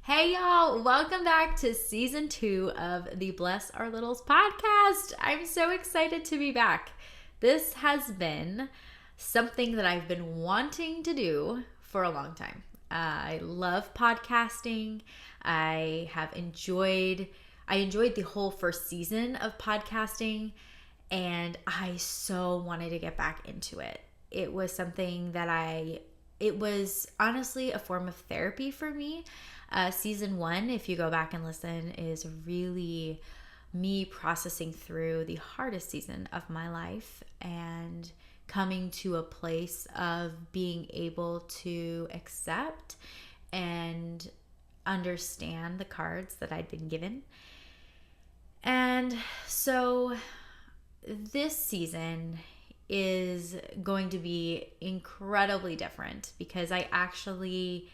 Hey y'all, welcome back to season 2 of the Bless Our Littles podcast. I'm so excited to be back. This has been something that I've been wanting to do for a long time. I love podcasting. I enjoyed the whole first season of podcasting, and I so wanted to get back into it. It was something that it was honestly a form of therapy for me. Season 1, if you go back and listen, is really me processing through the hardest season of my life and coming to a place of being able to accept and understand the cards that I'd been given. And so this season is going to be incredibly different because I actually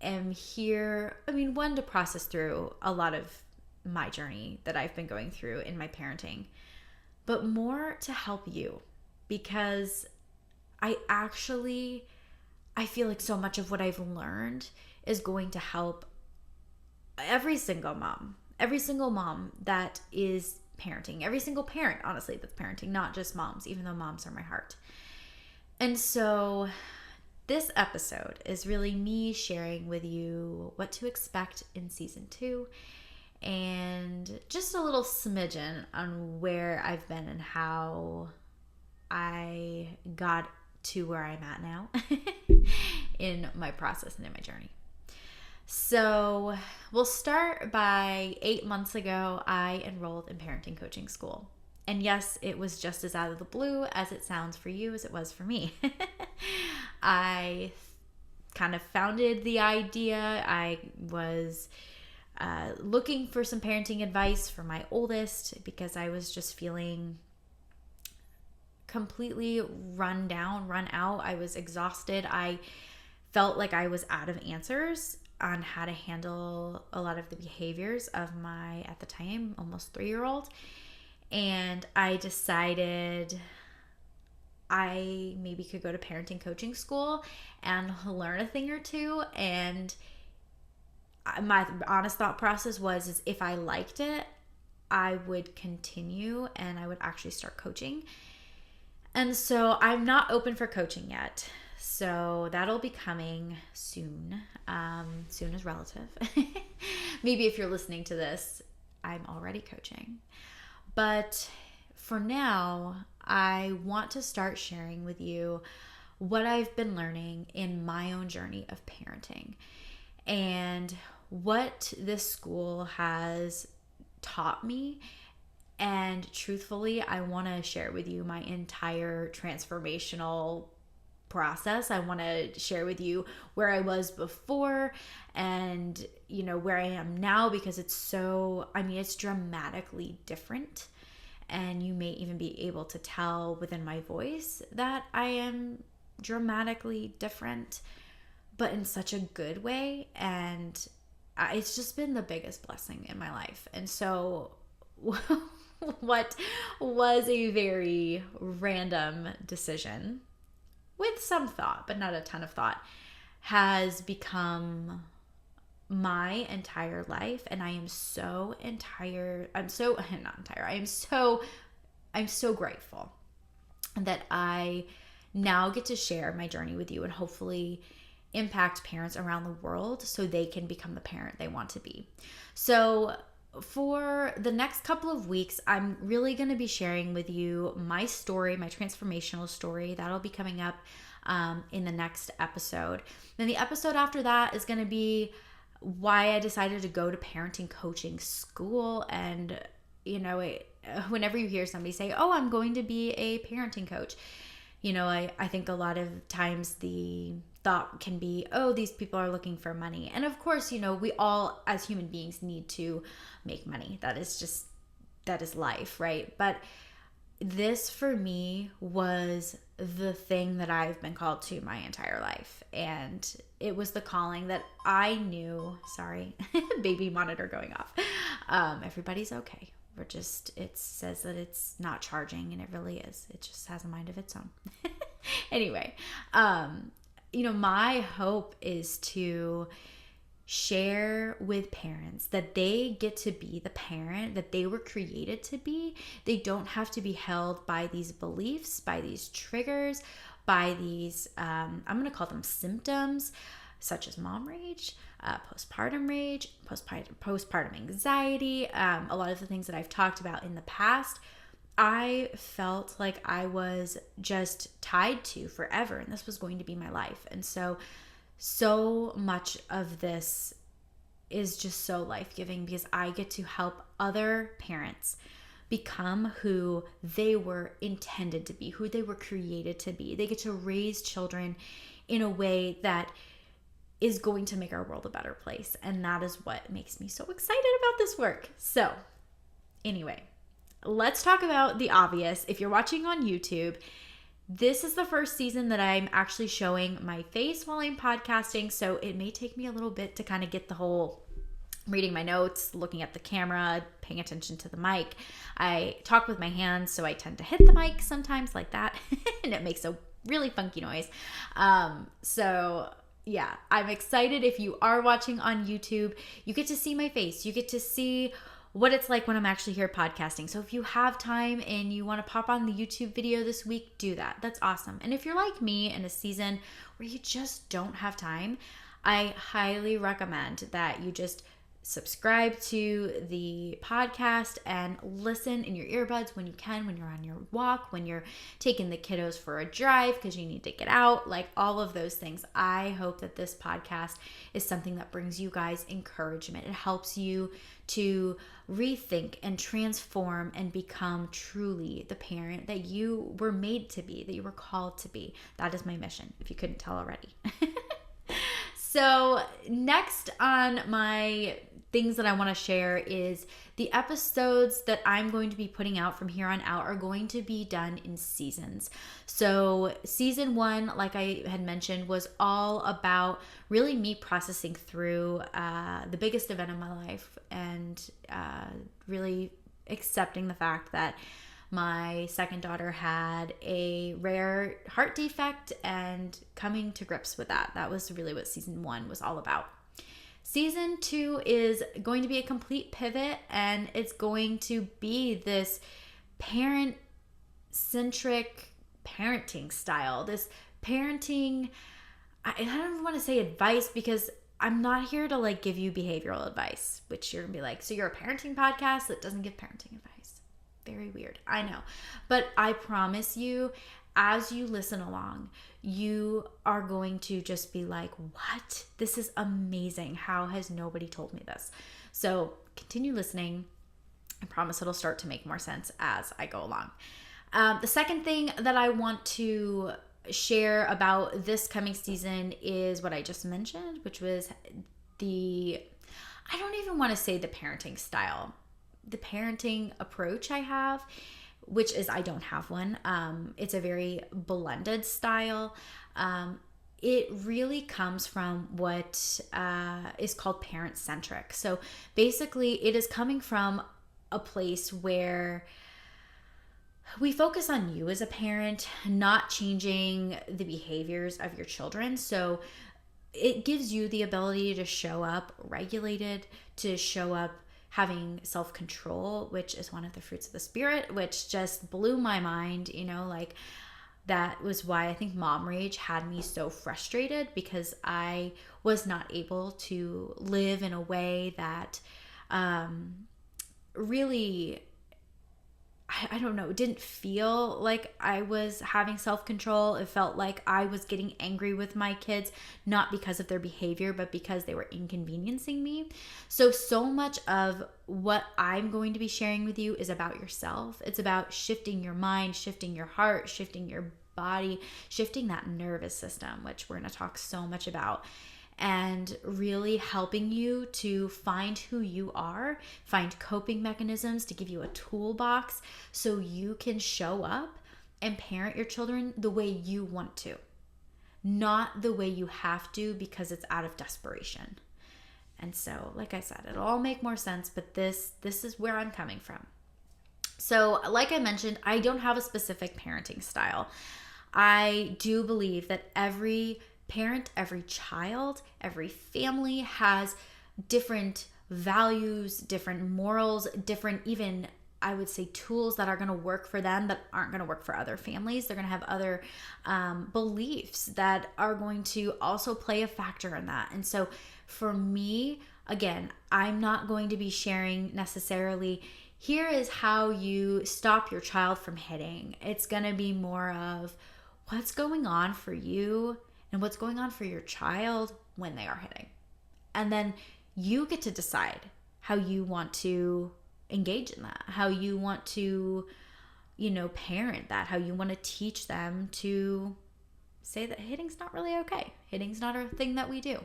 am here, one, to process through a lot of my journey that I've been going through in my parenting, but more to help you because I feel like so much of what I've learned is going to help every single mom that is parenting, every single parent, honestly, that's parenting, not just moms, even though moms are my heart. And so this episode is really me sharing with you what to expect in season 2 and just a little smidgen on where I've been and how I got to where I'm at now in my process and in my journey. So we'll start by 8 months ago, I enrolled in parenting coaching school. And yes, it was just as out of the blue as it sounds for you as it was for me. I kind of founded the idea. I was looking for some parenting advice for my oldest because I was just feeling completely run down, run out. I was exhausted. I felt like I was out of answers on how to handle a lot of the behaviors of my, at the time, almost 3-year-old. And I decided I maybe could go to parenting coaching school and learn a thing or two. And my honest thought process is if I liked it, I would continue and I would actually start coaching. And so I'm not open for coaching yet. So that'll be coming soon. Soon is relative. Maybe if you're listening to this, I'm already coaching. But for now, I want to start sharing with you what I've been learning in my own journey of parenting and what this school has taught me. And truthfully, I want to share with you my entire transformational process. I want to share with you where I was before and, where I am now because it's it's dramatically different. And you may even be able to tell within my voice that I am dramatically different, but in such a good way. And it's just been the biggest blessing in my life. And so what was a very random decision with some thought, but not a ton of thought, has become my entire life. And I am so grateful that I now get to share my journey with you and hopefully impact parents around the world so they can become the parent they want to be. So for the next couple of weeks, I'm really going to be sharing with you my story, my transformational story. That'll be coming up in the next episode. Then the episode after that is going to be why I decided to go to parenting coaching school. And, whenever you hear somebody say, oh, I'm going to be a parenting coach, I think a lot of times the thought can be, oh, these people are looking for money. And of course, we all as human beings need to make money. That is life, right? But this for me was the thing that I've been called to my entire life. And it was the calling that I knew. Sorry, baby monitor going off. Everybody's okay. It says that it's not charging, and it really is. It just has a mind of its own. Anyway, my hope is to share with parents that they get to be the parent that they were created to be. They don't have to be held by these beliefs, by these triggers, by these, I'm going to call them symptoms, such as mom rage, postpartum rage, postpartum anxiety, a lot of the things that I've talked about in the past. I felt like I was just tied to forever, and this was going to be my life. And so much of this is just so life-giving because I get to help other parents become who they were intended to be, who they were created to be. They get to raise children in a way that is going to make our world a better place. And that is what makes me so excited about this work. So anyway, let's talk about the obvious. If you're watching on YouTube, this is the first season that I'm actually showing my face while I'm podcasting, so it may take me a little bit to kind of get the whole reading my notes, looking at the camera, paying attention to the mic. I talk with my hands, so I tend to hit the mic sometimes like that, and it makes a really funky noise. So yeah, I'm excited. If you are watching on YouTube, you get to see my face. You get to see what it's like when I'm actually here podcasting. So if you have time and you want to pop on the YouTube video this week, do that. That's awesome. And if you're like me in a season where you just don't have time, I highly recommend that you just subscribe to the podcast and listen in your earbuds when you can, when you're on your walk, when you're taking the kiddos for a drive because you need to get out, like all of those things. I hope that this podcast is something that brings you guys encouragement. It helps you to rethink and transform and become truly the parent that you were made to be, that you were called to be. That is my mission, if you couldn't tell already. So next on my things that I want to share is the episodes that I'm going to be putting out from here on out are going to be done in seasons. So season 1, like I had mentioned, was all about really me processing through the biggest event of my life and really accepting the fact that my second daughter had a rare heart defect and coming to grips with that. That was really what season 1 was all about. Season 2 is going to be a complete pivot, and it's going to be this parent-centric parenting style. This parenting, I don't even want to say advice because I'm not here to like give you behavioral advice, which you're going to be like, so you're a parenting podcast that doesn't give parenting advice. Very weird, I know. But I promise you, as you listen along, you are going to just be like, what? This is amazing. How has nobody told me this? So continue listening. I promise it'll start to make more sense as I go along. The second thing that I want to share about this coming season is what I just mentioned, which was I don't even want to say the parenting style. The parenting approach I have, which is I don't have one. It's a very blended style. It really comes from what is called parent-centric. So basically it is coming from a place where we focus on you as a parent, not changing the behaviors of your children. So it gives you the ability to show up regulated, to show up having self-control, which is one of the fruits of the spirit, which just blew my mind, like that was why I think mom rage had me so frustrated, because I was not able to live in a way that really, I don't know, didn't feel like I was having self-control. It felt like I was getting angry with my kids, not because of their behavior, but because they were inconveniencing me. So much of what I'm going to be sharing with you is about yourself. It's about shifting your mind, shifting your heart, shifting your body, shifting that nervous system, which we're going to talk so much about. And really helping you to find who you are, find coping mechanisms to give you a toolbox so you can show up and parent your children the way you want to, not the way you have to because it's out of desperation. And so, like I said, it'll all make more sense, but this is where I'm coming from. So, like I mentioned, I don't have a specific parenting style. I do believe that every parent, every child, every family has different values, different morals, different even, I would say, tools that are going to work for them that aren't going to work for other families. They're going to have other beliefs that are going to also play a factor in that. And so for me, again, I'm not going to be sharing necessarily, here is how you stop your child from hitting. It's going to be more of what's going on for you and what's going on for your child when they are hitting. And then you get to decide how you want to engage in that, how you want to, parent that, how you want to teach them to say that hitting's not really okay. Hitting's not a thing that we do.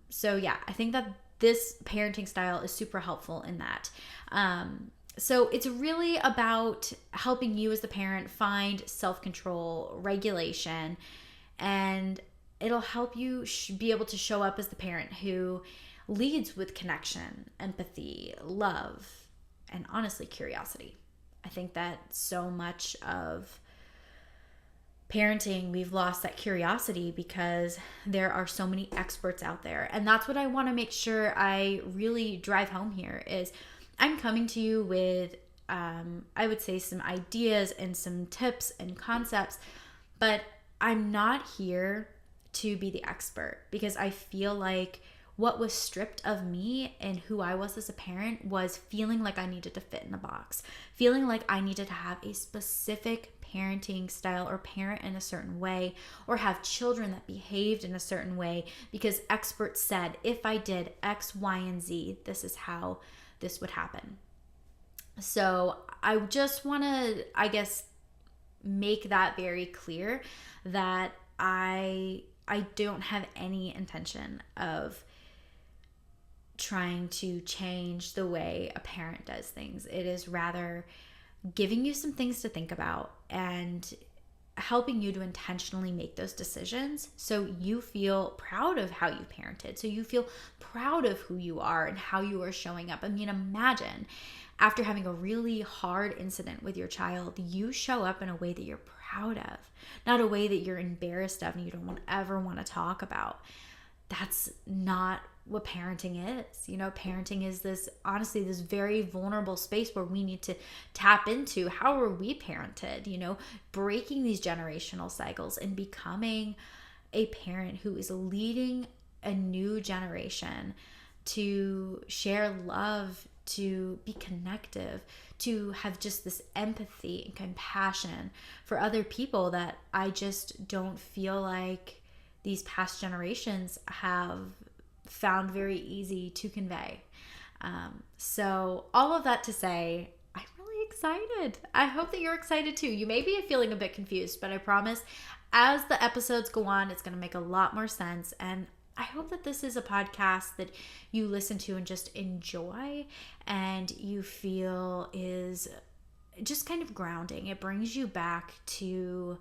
So yeah, I think that this parenting style is super helpful in that. So it's really about helping you as the parent find self-control, regulation, and it'll help you be able to show up as the parent who leads with connection, empathy, love, and honestly, curiosity. I think that so much of parenting, we've lost that curiosity because there are so many experts out there. And that's what I want to make sure I really drive home here is I'm coming to you with, I would say, some ideas and some tips and concepts, but I'm not here to be the expert because I feel like what was stripped of me and who I was as a parent was feeling like I needed to fit in a box, feeling like I needed to have a specific parenting style or parent in a certain way or have children that behaved in a certain way because experts said if I did X, Y, and Z, this is how this would happen. So I just want to, make that very clear that I don't have any intention of trying to change the way a parent does things. It is rather giving you some things to think about and helping you to intentionally make those decisions so you feel proud of how you parented, so you feel proud of who you are and how you are showing up. I mean, imagine after having a really hard incident with your child, you show up in a way that you're proud of, not a way that you're embarrassed of and you don't ever want to talk about. That's not what parenting is. Parenting is this very vulnerable space where we need to tap into how are we parented, breaking these generational cycles and becoming a parent who is leading a new generation to share love, to be connective, to have just this empathy and compassion for other people that I just don't feel like these past generations have found very easy to convey. So all of that to say, I'm really excited. I hope that you're excited too. You may be feeling a bit confused, but I promise as the episodes go on, it's going to make a lot more sense. And I hope that this is a podcast that you listen to and just enjoy and you feel is just kind of grounding. It brings you back to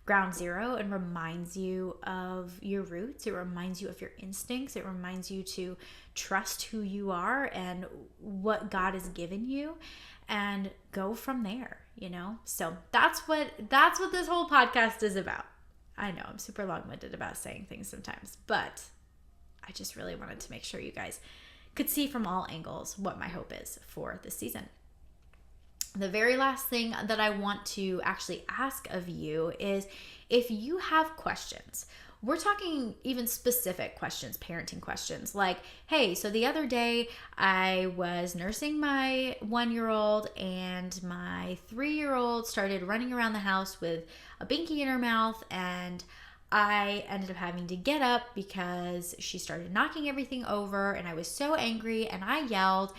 ground zero and reminds you of your roots. It reminds you of your instincts. It reminds you to trust who you are and what God has given you and go from there, So that's what this whole podcast is about. I know I'm super long-winded about saying things sometimes, but I just really wanted to make sure you guys could see from all angles what my hope is for this season. The very last thing that I want to actually ask of you is if you have questions. We're talking even specific questions, parenting questions, like, hey, so the other day I was nursing my 1-year-old and my 3-year-old started running around the house with a binky in her mouth, and I ended up having to get up because she started knocking everything over, and I was so angry and I yelled,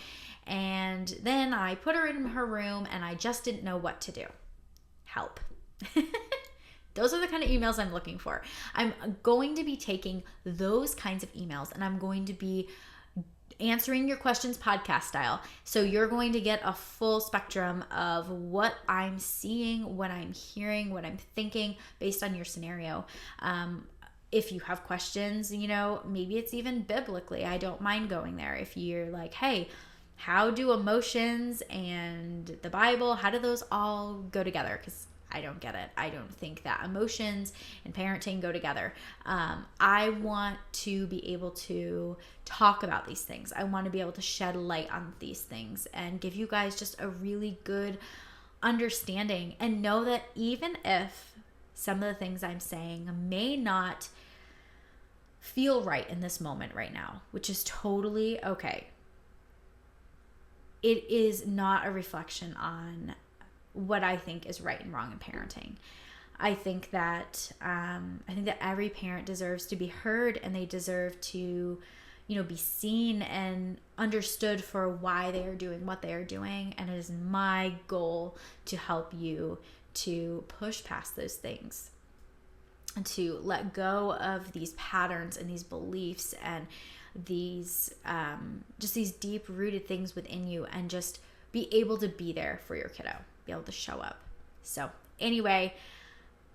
and then I put her in her room and I just didn't know what to do. Help. Those are the kind of emails I'm looking for. I'm going to be taking those kinds of emails and I'm going to be answering your questions podcast style. So you're going to get a full spectrum of what I'm seeing, what I'm hearing, what I'm thinking based on your scenario. If you have questions, maybe it's even biblically. I don't mind going there. If you're like, hey, how do emotions and the Bible, how do those all go together? Because I don't get it. I don't think that emotions and parenting go together. I want to be able to talk about these things. I want to be able to shed light on these things and give you guys just a really good understanding, and know that even if some of the things I'm saying may not feel right in this moment right now, which is totally okay, it is not a reflection on what I think is right and wrong in parenting. I think that every parent deserves to be heard, and they deserve to, be seen and understood for why they are doing what they are doing. And it is my goal to help you to push past those things and to let go of these patterns and these beliefs and these just these deep rooted things within you, and just be able to be there for your kiddo, be able to show up. So anyway,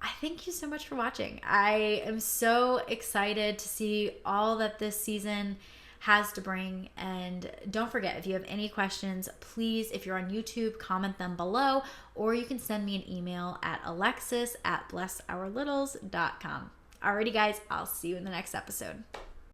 I thank you so much for watching. I am so excited to see all that this season has to bring. And don't forget, if you have any questions, please, if you're on YouTube, comment them below, or you can send me an email at alexis@blessourlittles.com. Alrighty guys, I'll see you in the next episode.